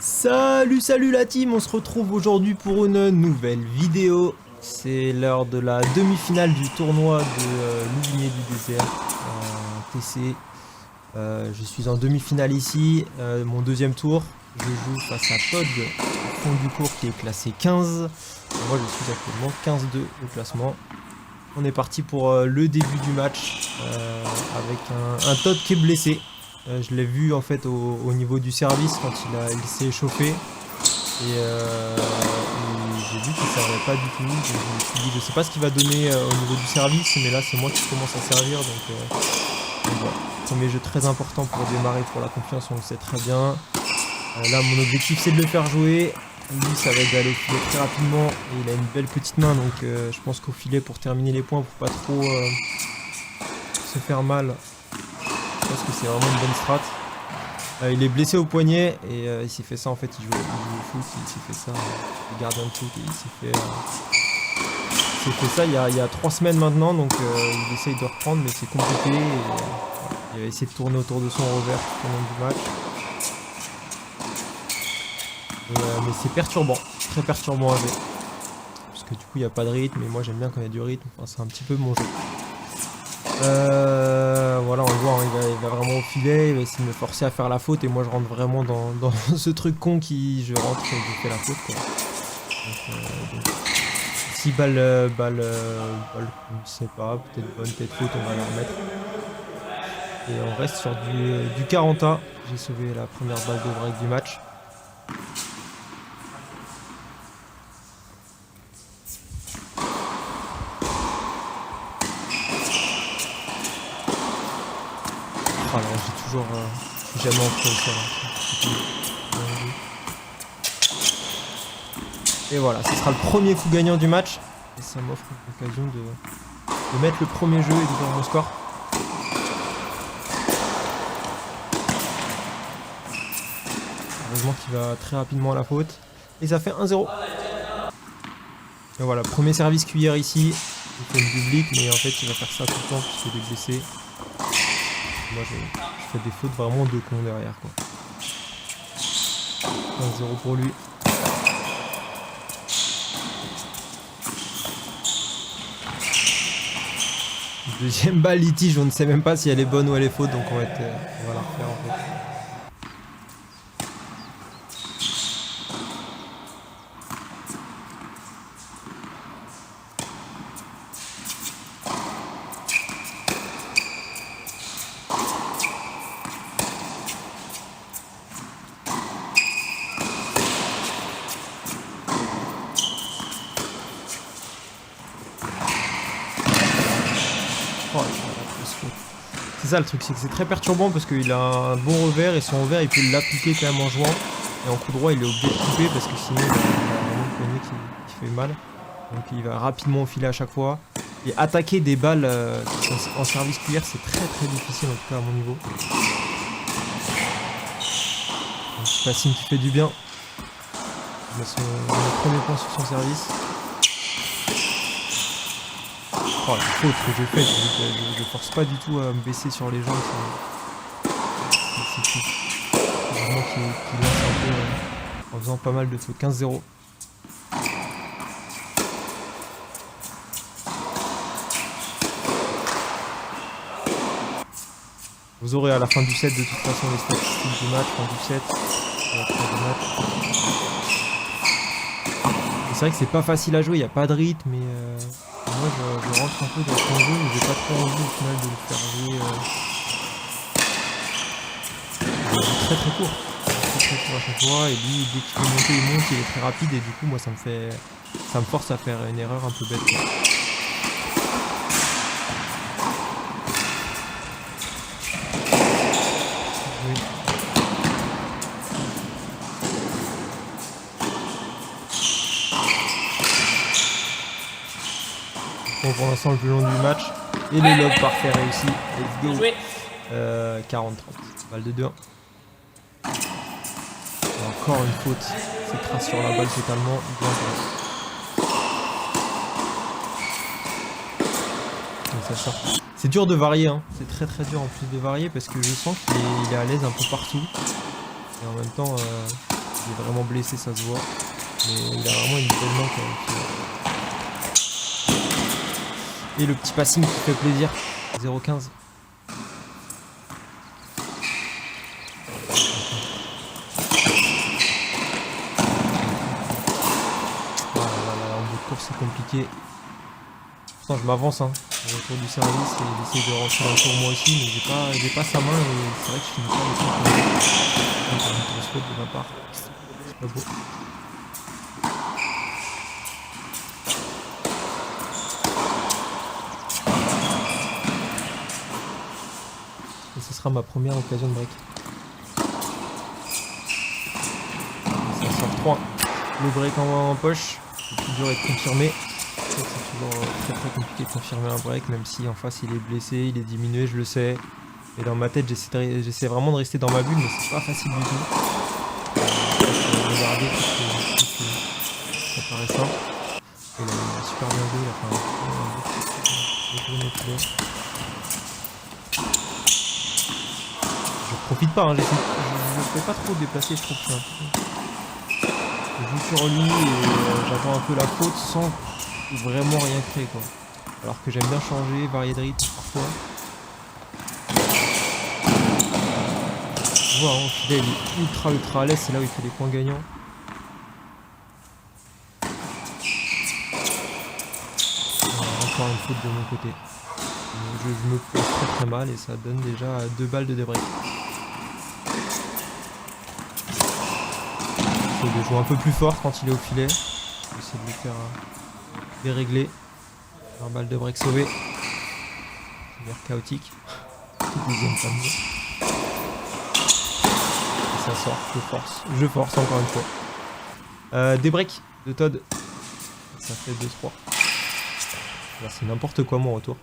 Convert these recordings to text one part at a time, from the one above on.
Salut la team, on se retrouve aujourd'hui pour une nouvelle vidéo. C'est l'heure de la demi-finale du tournoi de Louvigné du désert TC. Je suis en demi-finale ici, mon deuxième tour. Je joue face à Pod au fond du cours qui est classé 15. Et moi je suis actuellement 15-2 au classement. On est parti pour le début du match avec un Todd qui est blessé. Je l'ai vu en fait au niveau du service quand il s'est échauffé et j'ai vu qu'il ne servait pas du tout. Je me suis dit je sais pas ce qu'il va donner au niveau du service, mais là c'est moi qui commence à servir donc voilà. Premier jeu très important pour démarrer pour la confiance, on le sait très bien. Là mon objectif c'est de le faire jouer. Lui ça va être d'aller au filet très rapidement et il a une belle petite main donc je pense qu'au filet pour terminer les points pour pas trop se faire mal. Je pense que c'est vraiment une bonne strat. Il est blessé au poignet et il s'est fait ça en fait, il joue au foot, il s'est fait ça, le gardien de foot, et il s'est fait ça il y a 3 semaines maintenant, donc il essaye de reprendre mais c'est compliqué. Il va essayer de tourner autour de son revers tout au long du match. Mais c'est perturbant, très perturbant à jouer. Parce que du coup il n'y a pas de rythme et moi j'aime bien quand il y a du rythme, enfin, c'est un petit peu mon jeu. Voilà, on le voit, hein, il va vraiment au filet, il va essayer de me forcer à faire la faute et moi je rentre vraiment dans ce truc con qui je rentre et je fais la faute quoi. Donc 6 balles, je ne sais pas, peut-être bonne, peut-être faute, on va la remettre. Et on reste sur du 40A, j'ai sauvé la première balle de break du match. Oh là, j'ai toujours... je suis jamais entré au sol. Et voilà, ce sera le premier coup gagnant du match. Et ça m'offre l'occasion de mettre le premier jeu et d'ouvrir mon score. Heureusement qu'il va très rapidement à la faute. Et ça fait 1-0. Et voilà, premier service cuillère ici. Il fait une doublique, mais en fait il va faire ça tout le temps puisqu'il est blessé. Moi je fais des fautes vraiment de con derrière quoi. 1-0 pour lui. Deuxième balle litige, on ne sait même pas si elle est bonne ou elle est faute, donc on va la refaire en fait. C'est ça le truc, c'est que c'est très perturbant parce qu'il a un bon revers et son revers il peut l'appliquer quand même en jouant. Et en coup droit il est obligé de couper parce que sinon il a vraiment le poignet qui fait mal. Donc il va rapidement au filet à chaque fois. Et attaquer des balles qui sont en service cuillère c'est très difficile en tout cas à mon niveau. Donc Passine qui fait du bien. Il met le premier point sur son service. Oh la faute que j'ai faite, je force pas du tout à me baisser sur les jambes, c'est vraiment qu'il lance un peu en faisant pas mal de fautes. 15-0. Vous aurez à la fin du set de toute façon les statistiques du match, fin du set, à la fin du match. C'est vrai que c'est pas facile à jouer, il n'y a pas de rythme, mais moi je rentre un peu dans son jeu, mais j'ai pas trop envie au final de le faire jouer très court. Très court à chaque fois, et lui dès qu'il peut monter il monte, il est très rapide et du coup moi ça me force à faire une erreur un peu bête quoi. Oui. Bon, pour l'instant le plus long du match. Et le lob parfait réussi. Let's go. 40-30. Balle de 2-1. Encore une faute. S'écrase sur la balle totalement. C'est dur de varier. Hein. C'est très dur en plus de varier parce que je sens qu'il est à l'aise un peu partout. Et en même temps, Il est vraiment blessé, ça se voit. Mais il a vraiment une belle main quand même. Et le petit passing qui fait plaisir. 0,15. En bout de course c'est compliqué. Pourtant je m'avance hein. Au retour du service et j'essaie de rentrer dans le tour moi aussi, mais j'ai pas sa main et c'est vrai que je finis pas le tour. Donc une grosse faute de ma part. C'est pas beau. Et ce sera ma première occasion de break. Et ça sort 3. Le break en poche. C'est plus dur d'être confirmé. C'est toujours très compliqué de confirmer un break, même si en face il est blessé, il est diminué, je le sais. Et dans ma tête j'essaie vraiment de rester dans ma bulle, mais c'est pas facile du tout. Regarder ça paraît simple. Et là, il a super bien joué, il a fait un je profite pas, hein, je fais pas trop déplacer, je trouve que je joue sur lui et j'attends un peu la faute sans vraiment rien créer quoi. Alors que j'aime bien changer, varier de rythme parfois. Tu vois, au filet il est ultra à l'aise, c'est là où il fait des points gagnants. Encore une faute de mon côté. Je me pose très mal et ça donne déjà 2 balles de débreak. J'essaie de jouer un peu plus fort quand il est au filet. J'essaie de le faire dérégler. Un balle de break sauvé. C'est l'air chaotique. Deuxième panier. Et ça sort, je force encore une fois. Des breaks de Todd. Ça fait 2-3. Là c'est n'importe quoi mon retour.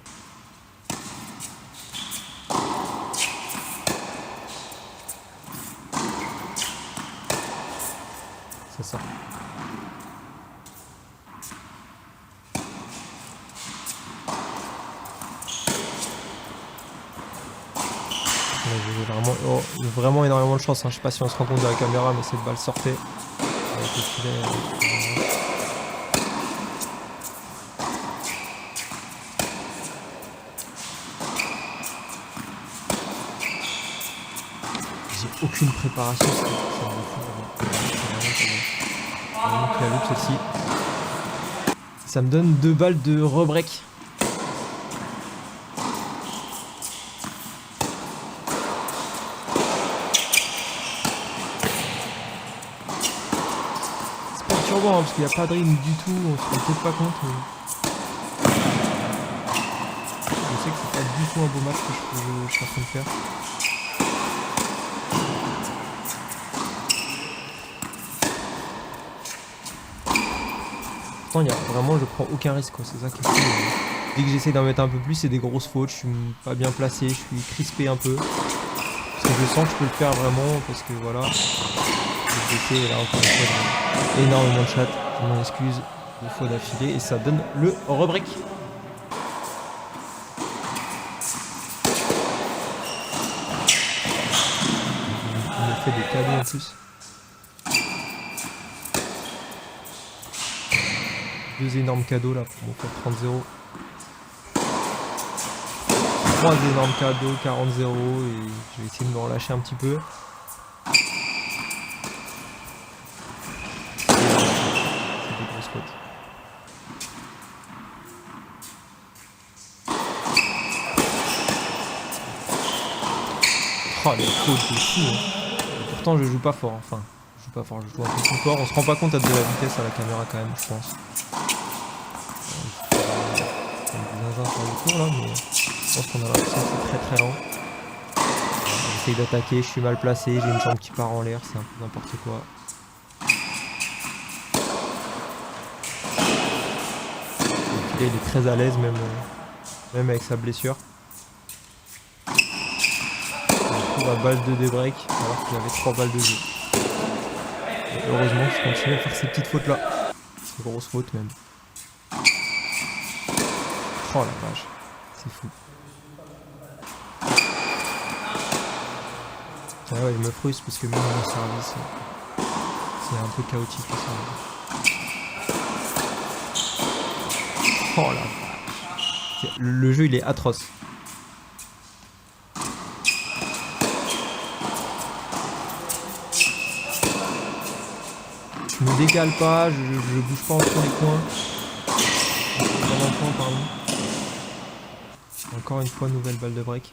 Ça sort. J'ai vraiment énormément de chance, hein. Je sais pas si on se rend compte de la caméra, mais cette balle sortait avec le filet. J'ai aucune préparation, ça me fout vraiment que la loupe celle-ci. Ça me donne 2 balles de rebreak. Hein, parce qu'il n'y a pas de rythme du tout, on se rend peut-être pas compte. Mais... je sais que c'est pas du tout un beau match que je suis en train de faire. Pourtant, il y a vraiment, je prends aucun risque, c'est ça qui est cool. Dès que j'essaie d'en mettre un peu plus, c'est des grosses fautes, je suis pas bien placé, je suis crispé un peu. Parce que je sens que je peux le faire vraiment, parce que voilà. Et là encore une fois, énormément de chat, je m'en excuse, 2 fois d'affilée et ça donne le rebreak. On me fait des cadeaux en plus. 2 énormes cadeaux là pour mon faire 30-0. 3 énormes cadeaux, 40-0 et je vais essayer de me relâcher un petit peu. Oh les fautes de fou hein. Pourtant je joue pas fort, enfin je joue pas fort, je joue un peu plus fort, on se rend pas compte de la vitesse à la caméra quand même je pense. C'est un zinzin sur le tour là mais je pense qu'on a l'impression que c'est très lent. J'essaye d'attaquer, je suis mal placé, j'ai une jambe qui part en l'air, c'est un peu n'importe quoi. Il est très à l'aise même avec sa blessure. La balle de débreak alors que j'avais 3 balles de jeu. Et heureusement je continue à faire ces petites fautes là. Ces grosses fautes même. Oh la vache, c'est fou. Ah ouais, il me frustre parce que même dans le service, c'est un peu chaotique ça. Oh la vache. Le jeu il est atroce. Je me décale pas, je bouge pas entre les coins. Dans un coin, pardon. Encore une fois, nouvelle balle de break.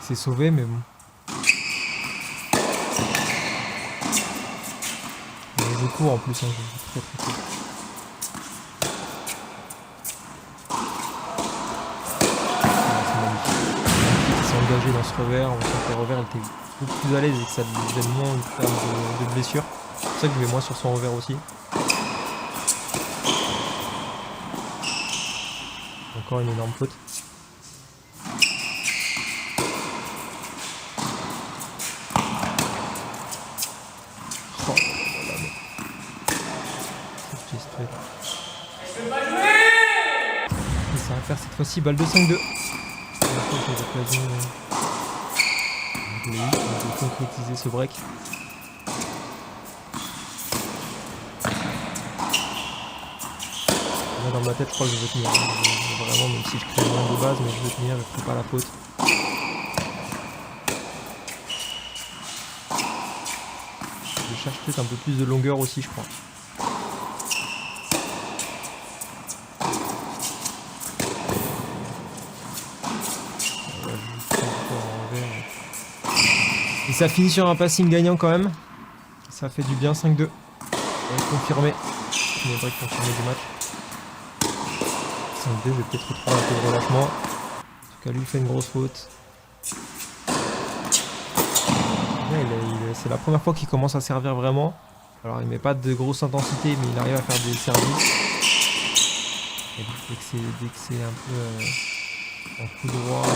C'est sauvé, mais bon. Je cours en plus, hein, je joue très très court. Engagé dans ce revers, on sent que le revers était beaucoup plus à l'aise et que ça lui donne moins en termes de blessures. C'est pour ça que je vais moins sur son revers aussi. Encore une énorme faute. Oh là là, et ça va faire cette fois-ci balle de 5-2. J'ai l'occasion de concrétiser ce break. Là, dans ma tête, je crois que je vais tenir. Vraiment, même si je crée rien de base, mais je veux tenir, je ne ferai pas la faute. Je cherche peut-être un peu plus de longueur aussi, je crois. Et ça finit sur un passing gagnant quand même. Ça fait du bien, 5-2. Confirmé. Premier break confirmé du match. 5-2, je vais peut-être retrouver un peu de relâchement. En tout cas, lui il fait une grosse faute. C'est la première fois qu'il commence à servir vraiment. Alors il met pas de grosse intensité, mais il arrive à faire des services. Et dès que c'est un peu en coup droit,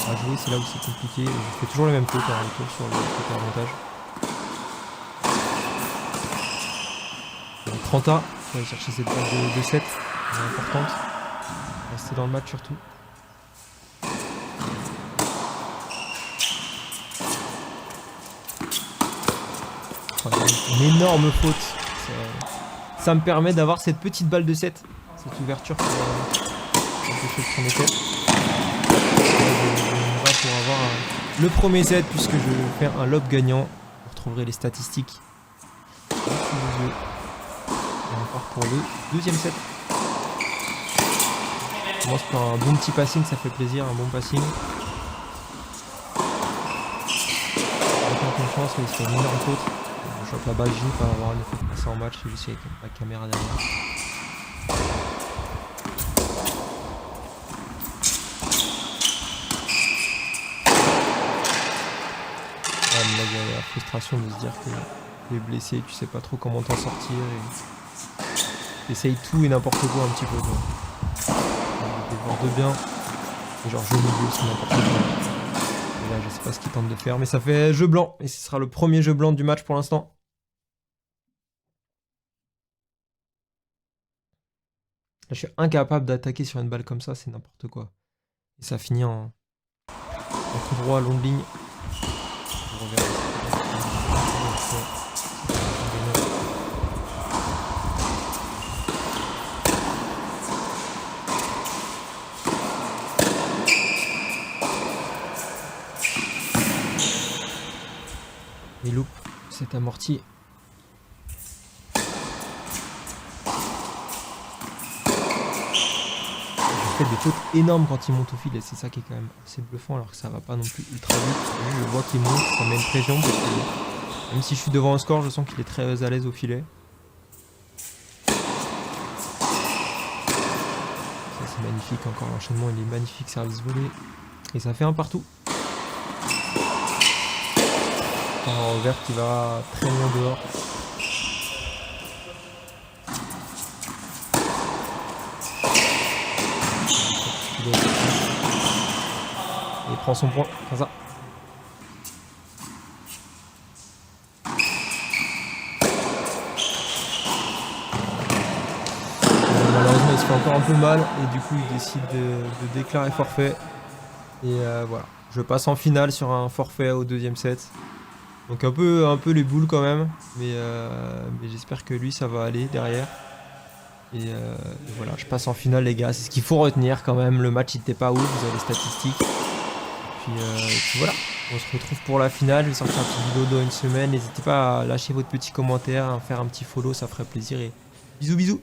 à jouer, c'est là où c'est compliqué. Je fais toujours les mêmes fautes en retour sur le côté avantage. 30A, il faut aller chercher cette balle de 7, importante. Rester dans le match surtout. Une énorme faute. Ça me permet d'avoir cette petite balle de 7. Cette ouverture pour empêcher le premier set. On va pour avoir le premier set puisque je vais faire un lob gagnant. Vous retrouverez les statistiques. On part pour le deuxième set. On commence par un bon petit passing, ça fait plaisir, un bon passing. Avec un confiance, il se fait une énorme faute. Je chope la balle, je pas avoir une faute passée en match, c'est juste avec la caméra derrière. Là, il y a la frustration de se dire que tu es blessé, tu sais pas trop comment t'en sortir. Et t'essayes tout et n'importe quoi un petit peu. Des bords de bien. Et genre jeu milieu, c'est n'importe quoi. Et là, je sais pas ce qu'il tente de faire, mais ça fait jeu blanc. Et ce sera le premier jeu blanc du match pour l'instant. Là, je suis incapable d'attaquer sur une balle comme ça, c'est n'importe quoi. Et ça finit en coup droit, longue ligne. Il loupe cet amorti. Des fautes énormes quand il monte au filet, c'est ça qui est quand même assez bluffant alors que ça va pas non plus ultra vite. Je vois qu'il monte, ça met une pression parce que même si je suis devant un score, je sens qu'il est très à l'aise au filet. Ça c'est magnifique, encore l'enchaînement il est magnifique, service volé. Et ça fait un partout. Un revers qui va très loin dehors. Il prend son point, comme ça. Malheureusement, il se fait encore un peu mal et du coup il décide de déclarer forfait. Et voilà, je passe en finale sur un forfait au deuxième set. Donc un peu les boules quand même, mais j'espère que lui ça va aller derrière. Et voilà, je passe en finale les gars, c'est ce qu'il faut retenir quand même. Le match il était pas ouf, vous avez les statistiques. Et puis voilà, on se retrouve pour la finale. Je vais sortir une petite vidéo dans une semaine. N'hésitez pas à lâcher votre petit commentaire, à faire un petit follow, ça ferait plaisir. Et bisous bisous.